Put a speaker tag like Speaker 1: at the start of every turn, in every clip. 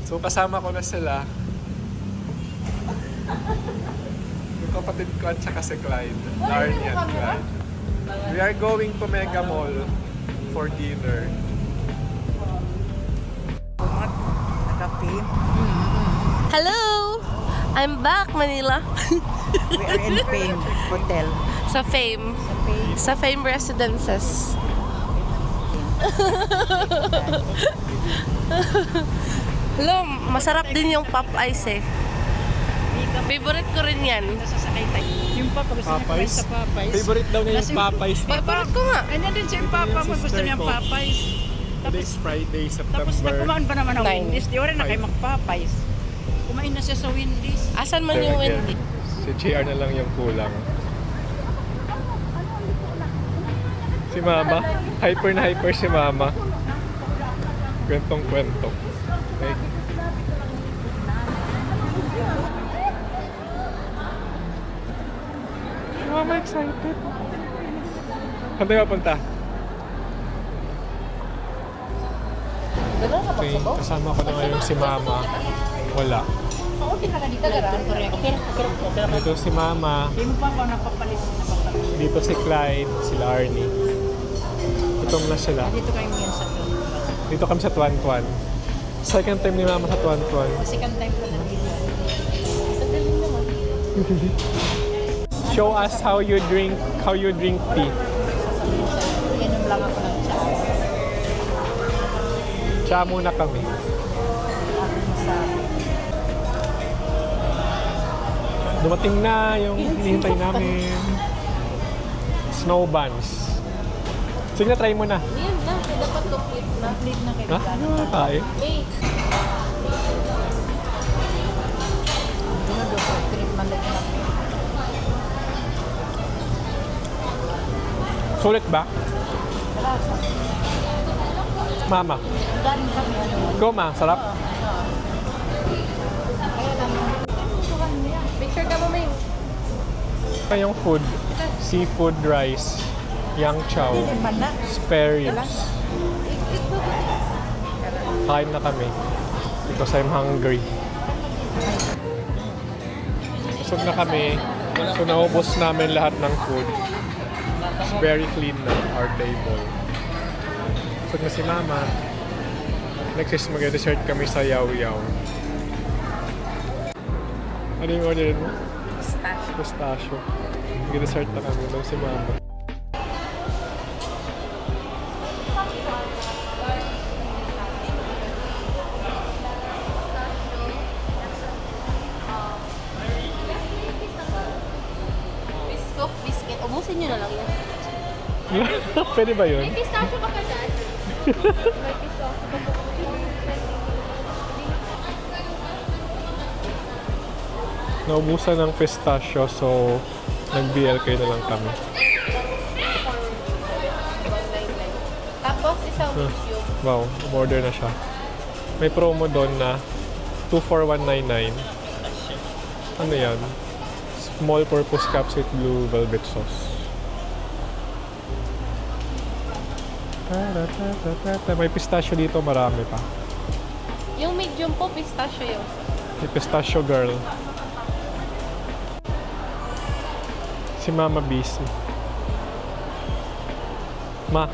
Speaker 1: So kasama ko na sila. Yung kapatid ko at saka si Clyde. Larnie at Clyde. We are going to Mega Mall for dinner.
Speaker 2: Hello! I'm back, Manila.
Speaker 3: We are in Fame Hotel.
Speaker 2: Sa Fame. Sa Fame Residences. Hello, masarap din yung Pop Ice eh. Favorite ko rin yan.
Speaker 3: Yung Papa, gusto niya kumain sa Popeyes.
Speaker 1: Favorite daw niya yung Popeyes.
Speaker 2: Favorite ko nga.
Speaker 3: Ganyan din siya yung Papa, pag gusto niya Popeyes.
Speaker 1: Today's Friday, September.
Speaker 3: Tapos nagkumaan pa naman ng
Speaker 2: 9.
Speaker 3: Wendy's. Di rin na kayo mag-Popeyes. Kumain na siya sa Wendy's.
Speaker 2: Asan man yung Wendy?
Speaker 1: Si JR na lang yung kulang. Si Mama. Hyper na hyper si Mama. Kwentong kwento. Okay. Mama excited. Saan tayo mapunta? Okay, kasama ko na ngayon si Mama. Wala. Dito si Mama. Dito si Clyde, si Larnie. Itong na sila.
Speaker 3: Dito kayo ngayon sa
Speaker 1: Dito kami sa Tuan Tuan. Second time ni Mama sa Tuan Tuan.
Speaker 3: second time ko na dito.
Speaker 1: Show us how you drink tea.
Speaker 3: Inom lang ako ng chai.
Speaker 1: Cha muna kami. Dumating na yung hinihintay namin. Snow buns. Sige na, try mo na.
Speaker 2: Yan na, dapat to flip na.
Speaker 3: Flip na kayo.
Speaker 1: Ha? Tayo.
Speaker 2: Hey,
Speaker 1: Sulit ba? Mama. Go, Ma. Sarap.
Speaker 2: picture ka mo, May.
Speaker 1: Ito yung food. Seafood rice. Yang chow. Spare ribs. Kain na kami. Because I'm hungry. Busog na kami. So naubos namin lahat ng food. It's very clean na our table. Busog na si Mama. Next is mag-dessert kami sa Yaw Yaw. Ano yung orderin mo?
Speaker 2: Pistachio.
Speaker 1: Pistachio. Mag-dessert na kami daw si Mama.
Speaker 2: Biscuit. Ubusin nyo na lang yan.
Speaker 1: Pwede ba yun?
Speaker 2: May pistachio ba ka dyan? May pistachio ba ka?
Speaker 1: Naubusan ng pistachio, so nag-BLK na lang kami.
Speaker 2: Tapos isang medium.
Speaker 1: Wow, umorder na siya. May promo doon na 2 for 199. Ano yan? Small purpose cups with blue velvet sauce. May pistachio dito, marami pa.
Speaker 2: Yung medium po, pistachio yung.
Speaker 1: May pistachio girl. Si Mama busy. Ma.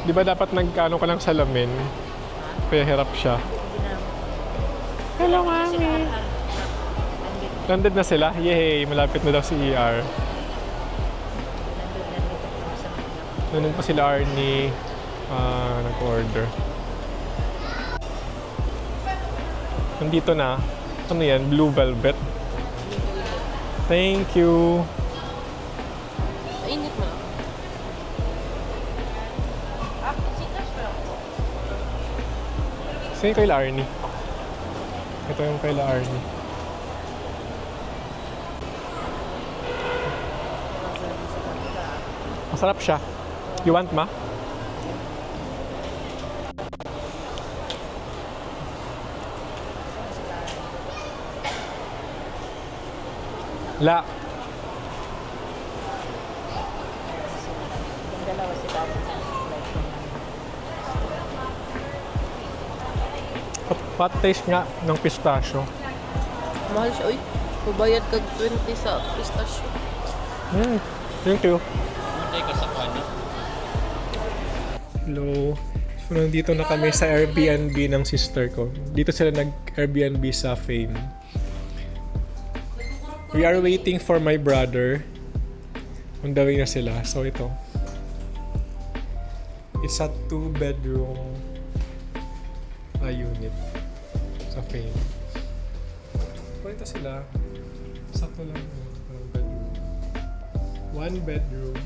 Speaker 1: Di ba dapat nagkano ka lang salamin? Kaya hirap siya. Hello, Mami. Landed na sila? Yay! Malapit na daw si ER. Nandun pa sila Arnie. Nag-order. Nandito na. Ano yan? Blue velvet. Thank you.
Speaker 2: Init mo lang. Chitas mo lang.
Speaker 1: Sino yung kay Arnie? Ito yung kay Arnie. Masarap siya. You want, Ma? La. Hot taste nga ng pistachio.
Speaker 2: Mahal siya, uy. Mabayad kag 20 sa pistachio.
Speaker 1: Thank you.
Speaker 4: Hindi ka sa kanya.
Speaker 1: Hello. So, nandito na kami sa Airbnb ng sister ko. Dito sila nag-Airbnb sa Fame. We are waiting for my brother. On the way na sila. So, ito. It's a 2-bedroom unit sa Fame. So, ito sila. Sakto lang. Bedroom. 1 bedroom.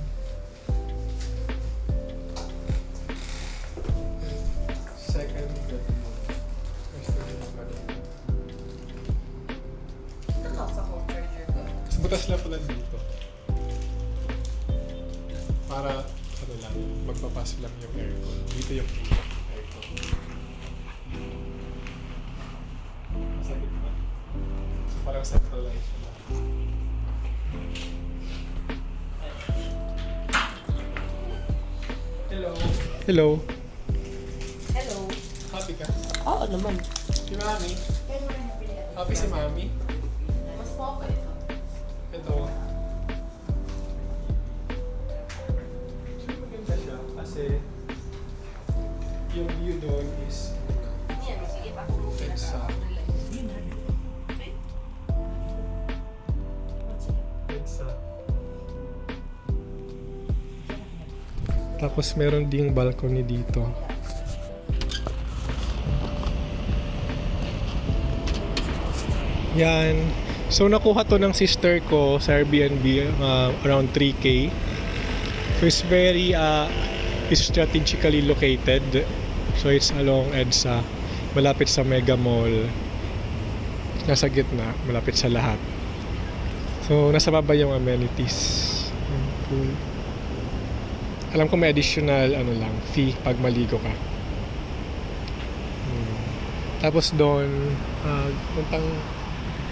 Speaker 1: Second bedroom. Mas butas lang pala dito. Para, ano lang, magpapas lang yung aircon. Dito yung aircon. Sa gitna. So, parang centralized siya lang. Hello. Hello.
Speaker 2: Hello.
Speaker 1: Happy ka?
Speaker 2: Oo naman.
Speaker 1: Si Mami? Happy si Mami?
Speaker 2: Mas papa ito.
Speaker 1: Ito. So, maganda siya kasi yung view doon is
Speaker 2: Yan, sige pa.
Speaker 1: EDSA. EDSA. Tapos meron ding balcony dito. Yan. So nakuha to ng sister ko sa Airbnb around 3K. So it's very strategically located. So it's along EDSA, malapit sa Mega Mall. Nasa gitna, malapit sa lahat. So nasa baba yung amenities. Pool. Alam ko may additional fee pag maligo ka. Tapos doon puntang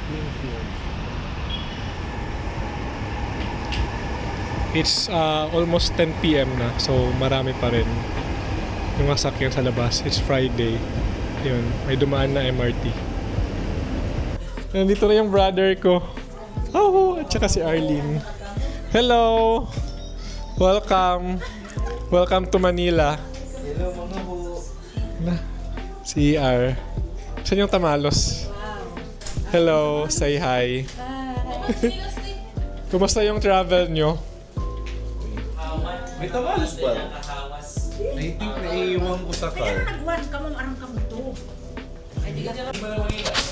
Speaker 1: Greenfield. It's almost 10 PM na, so marami pa rin yung sasakyan sa labas. It's Friday. Yun, may dumaan na MRT. Nandito na yung brother ko. Oh, at saka si Arlene. Hello! Welcome! Welcome to Manila.
Speaker 4: Hello mga po.
Speaker 1: Na, si ER. Saan yung tamalos? Hello, say hi. Kumusta yung travel nyo?
Speaker 4: May tamalas ba? Naiiwan ko sa car.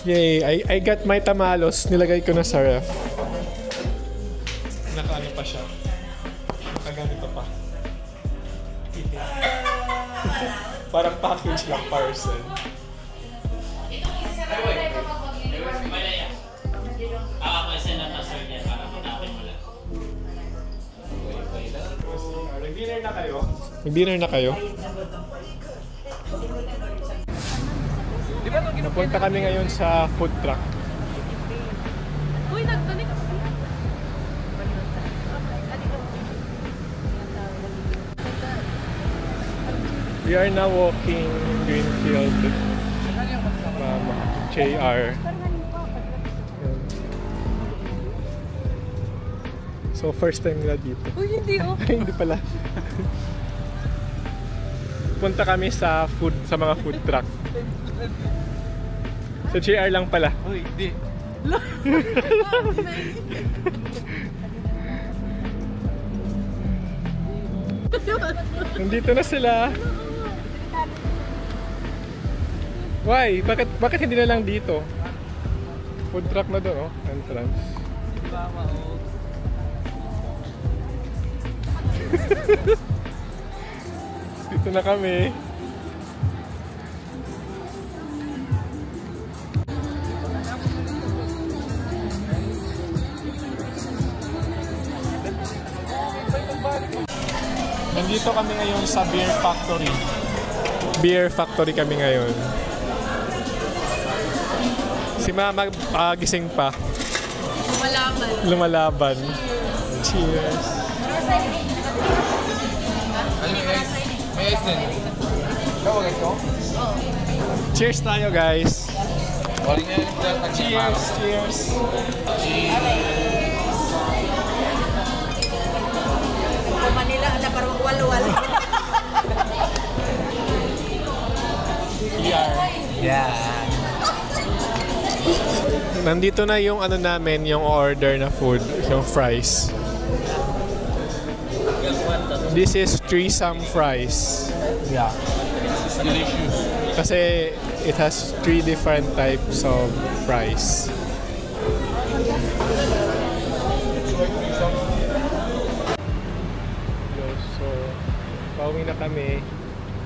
Speaker 1: Yay, I got my tamalos. Nilagay ko na sa ref. Nakaano pa siya. Nakaganito pa. Parang package lang, parcel. Nag-dinner na kayo? Nag-dinner na kayo? Napunta kami ngayon sa food truck.
Speaker 2: Uy, nagtanik.
Speaker 1: We are now walking Greenfield. JR. So first time nila dito.
Speaker 2: Uy, hindi oh.
Speaker 1: Ay, hindi pala. Punta kami sa mga food truck. Sa JR lang pala.
Speaker 4: Uy, hindi.
Speaker 1: Nandito na sila. Why? Bakit hindi na lang dito? Food truck na doon, oh. Entrance. Dito na kami. Nandito kami ngayon sa Beer Factory. Beer Factory kami ngayon. Si Mama gising pa. Lumalaban. Cheers.
Speaker 4: May ice din.
Speaker 1: Cheers tayo, guys. Cheers, cheers.
Speaker 3: Manila, ada parang wal-wal.
Speaker 1: Nandito na yung ano namin, yung order na food, yung fries. This is threesome fries. Yeah.
Speaker 4: Delicious.
Speaker 1: Kasi it has 3 different types of fries. So, pauwi na kami.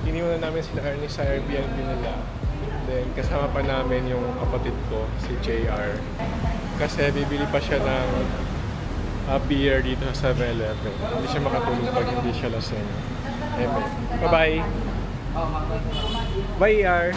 Speaker 1: Iniwan na namin sila Ernie sa Airbnb nila. Then, kasama pa namin yung kapatid ko, si JR. Kasi bibili pa siya ng beer dito sa 7-Eleven. Hindi siya makatulog pag hindi siya lasing. Bye-bye! Bye, ER!